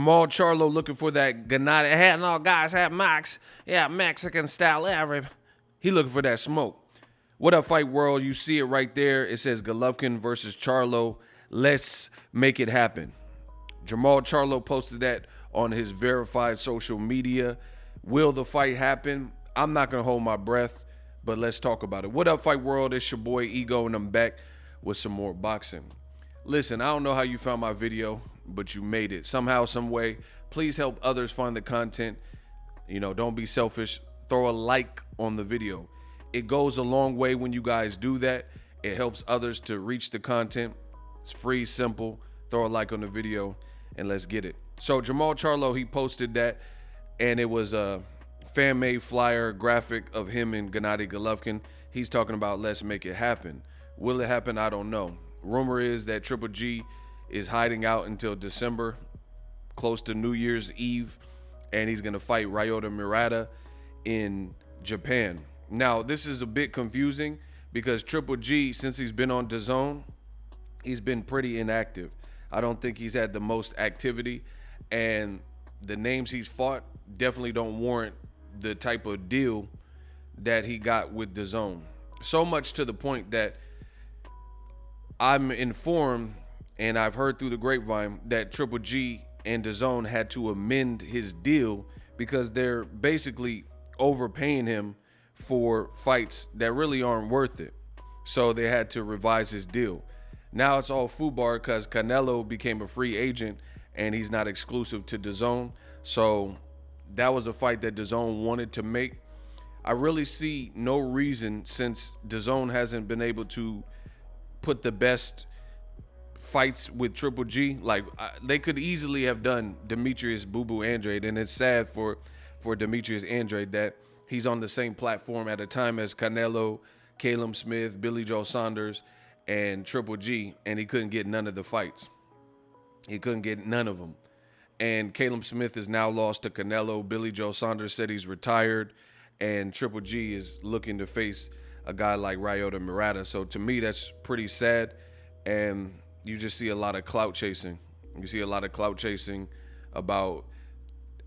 Jermall Charlo looking for that Gennady. No, guys, have Max. Yeah, Mexican style. He looking for that smoke. What up, Fight World? You see it right there. It says Golovkin versus Charlo. Let's make it happen. Jermall Charlo posted that on his verified social media. Will the fight happen? I'm not going to hold my breath, but let's talk about it. What up, Fight World? It's your boy Ego, and I'm back with some more boxing. Listen, I don't know how you found my video, but you made it. Somehow, some way. Please help others find the content. Don't be selfish. Throw a like on the video. It goes a long way when you guys do that. It helps others to reach the content. It's free, simple. Throw a like on the video, and let's get it. So Jermall Charlo, he posted that, and it was a fan-made flyer graphic of him and Gennady Golovkin. He's talking about let's make it happen. Will it happen? I don't know. Rumor is that Triple G is hiding out until December, close to New Year's Eve, and he's going to fight Ryota Murata in Japan. Now, this is a bit confusing because Triple G, since he's been on DAZN, he's been pretty inactive. I don't think he's had the most activity, and the names he's fought definitely don't warrant the type of deal that he got with DAZN. So much to the point that I'm informed, and I've heard through the grapevine, that Triple G and DAZN had to amend his deal because they're basically overpaying him for fights that really aren't worth it. So they had to revise his deal. Now it's all FUBAR because Canelo became a free agent and he's not exclusive to DAZN. So that was a fight that DAZN wanted to make. I really see no reason, since DAZN hasn't been able to put the best fights with Triple G. Like, they could easily have done Demetrius Boo Boo Andrade, and it's sad for Demetrius Andrade that he's on the same platform at a time as Canelo, Caleb Smith, Billy Joe Saunders, and Triple G, and he couldn't get none of the fights. He couldn't get none of them. And Caleb Smith is now lost to Canelo. Billy Joe Saunders said he's retired, and Triple G is looking to face a guy like Ryota Murata. So to me, that's pretty sad, and you just see a lot of clout chasing. You see a lot of clout chasing about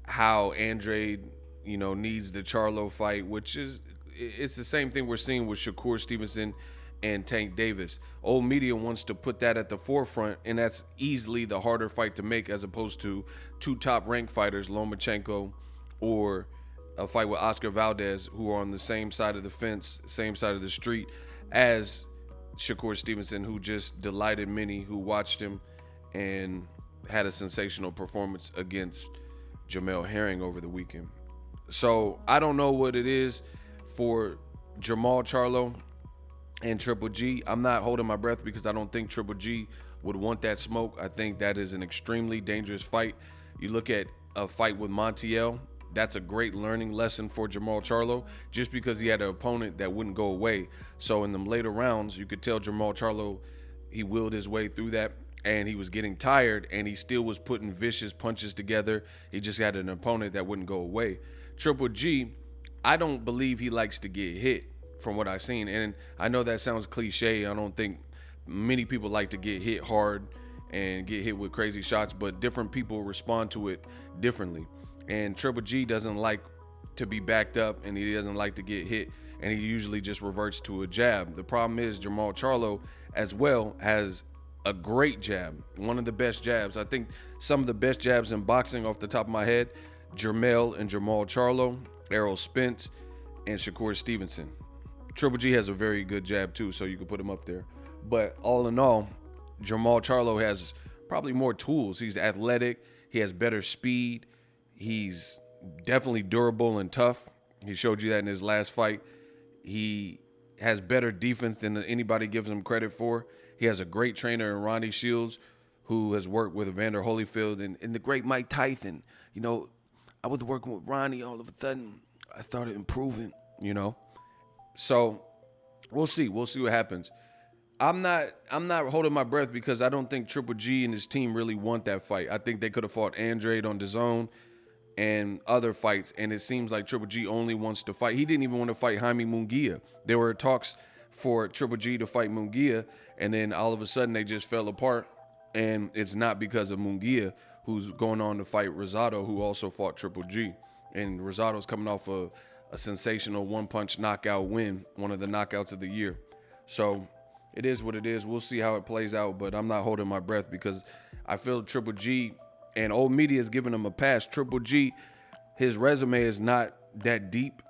how Andrade, needs the Charlo fight, which is, it's the same thing we're seeing with Shakur Stevenson and Tank Davis. Old media wants to put that at the forefront, and that's easily the harder fight to make as opposed to two top-ranked fighters, Lomachenko or a fight with Oscar Valdez, who are on the same side of the fence, same side of the street as Shakur Stevenson, who just delighted many who watched him and had a sensational performance against Jamel Herring over the weekend. So I don't know what it is for Jermall Charlo and Triple G. I'm not holding my breath because I don't think Triple G would want that smoke. I think that is an extremely dangerous fight. You look at a fight with Montiel, that's a great learning lesson for Jermall Charlo, just because he had an opponent that wouldn't go away. So in them later rounds, you could tell Jermall Charlo, he willed his way through that, and he was getting tired, and he still was putting vicious punches together. He just had an opponent that wouldn't go away. Triple G, I don't believe he likes to get hit from what I've seen. And I know that sounds cliche. I don't think many people like to get hit hard and get hit with crazy shots, but different people respond to it differently. And Triple G doesn't like to be backed up, and he doesn't like to get hit, and he usually just reverts to a jab. The problem is Jermall Charlo as well has a great jab, one of the best jabs. I think some of the best jabs in boxing off the top of my head, Jermell and Jermall Charlo, Errol Spence, and Shakur Stevenson. Triple G has a very good jab too, so you can put him up there. But all in all, Jermall Charlo has probably more tools. He's athletic. He has better speed. He's definitely durable and tough. He showed you that in his last fight. He has better defense than anybody gives him credit for. He has a great trainer in Ronnie Shields, who has worked with Evander Holyfield and the great Mike Tyson. I was working with Ronnie, all of a sudden I started improving, So we'll see. We'll see what happens. I'm not holding my breath because I don't think Triple G and his team really want that fight. I think they could have fought Andrade on DAZN and other fights, and it seems like Triple G only wants to fight. He didn't even want to fight Jaime Munguia. There were talks for Triple G to fight Munguia, and then all of a sudden they just fell apart, and it's not because of Munguia, who's going on to fight Rosado, who also fought Triple G. And Rosado's coming off a sensational one-punch knockout win, one of the knockouts of the year. So it is what it is. We'll see how it plays out, but I'm not holding my breath because I feel Triple G, and old media is giving him a pass. Triple G, his resume is not that deep.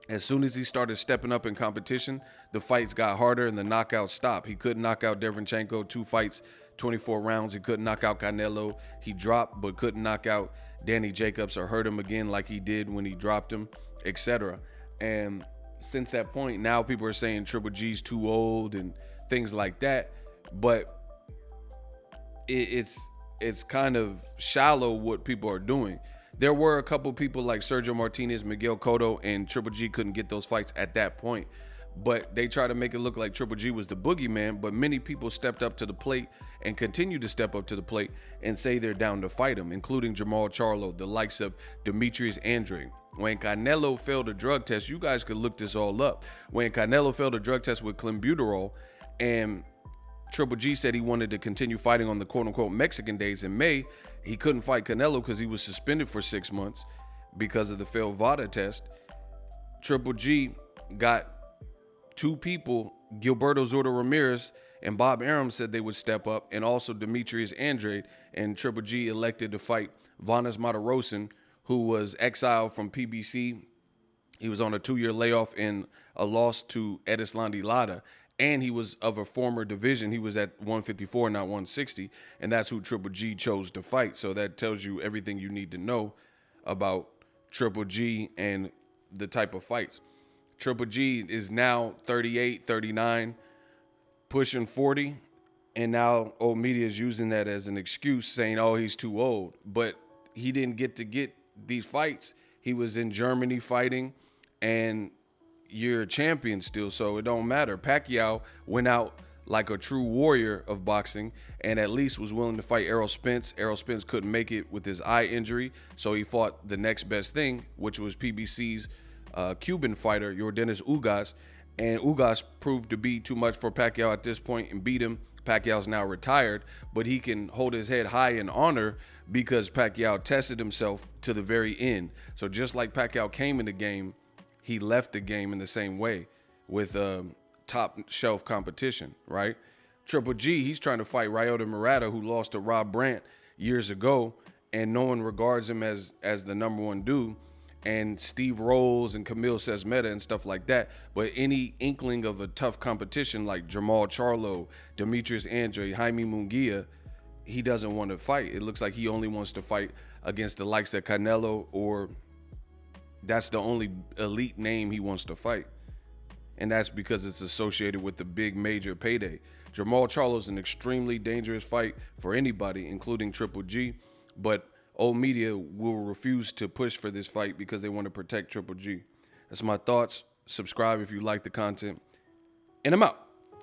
As soon as he started stepping up in competition, the fights got harder and the knockouts stopped. He couldn't knock out Derevyanchenko, 2 fights, 24 rounds. He couldn't knock out Canelo. He dropped but couldn't knock out Danny Jacobs or hurt him again like he did when he dropped him, etc. And since that point, now people are saying Triple G's too old and things like that. But it's kind of shallow what people are doing. There were a couple people like Sergio Martinez, Miguel Cotto, and Triple G couldn't get those fights at that point. But they try to make it look like Triple G was the boogeyman, but many people stepped up to the plate and continue to step up to the plate and say they're down to fight him, including Jermall Charlo, the likes of Demetrius Andrade. When Canelo failed a drug test, you guys could look this all up. When Canelo failed a drug test with clenbuterol and Triple G said he wanted to continue fighting on the quote-unquote Mexican days in May, he couldn't fight Canelo because he was suspended for 6 months because of the failed VADA test. Triple G got 2 people, Gilberto Zurdo Ramirez and Bob Arum, said they would step up, and also Demetrius Andrade, and Triple G elected to fight Vanes Matarosen, who was exiled from PBC. He was on a 2-year layoff in a loss to Edislandi Lara. And he was of a former division. He was at 154, not 160. And that's who Triple G chose to fight. So that tells you everything you need to know about Triple G and the type of fights. Triple G is now 38, 39, pushing 40. And now old media is using that as an excuse, saying, oh, he's too old. But he didn't get these fights. He was in Germany fighting, and you're a champion still, so it don't matter. Pacquiao went out like a true warrior of boxing and at least was willing to fight Errol Spence. Errol Spence couldn't make it with his eye injury, so he fought the next best thing, which was PBC's Cuban fighter, Yordenis Ugas, and Ugas proved to be too much for Pacquiao at this point and beat him. Pacquiao's now retired, but he can hold his head high in honor because Pacquiao tested himself to the very end. So just like Pacquiao came in the game, he left the game in the same way with top shelf competition, right? Triple G, he's trying to fight Ryota Murata, who lost to Rob Brandt years ago, and no one regards him as the number one dude, and Steve Rolls and Camille Sesmeta and stuff like that. But any inkling of a tough competition like Jermall Charlo, Demetrius Andrade, Jaime Munguia, he doesn't want to fight. It looks like he only wants to fight against the likes of Canelo, or that's the only elite name he wants to fight. And that's because it's associated with the big major payday. Jermall Charlo is an extremely dangerous fight for anybody, including Triple G. But old media will refuse to push for this fight because they want to protect Triple G. That's my thoughts. Subscribe if you like the content. And I'm out.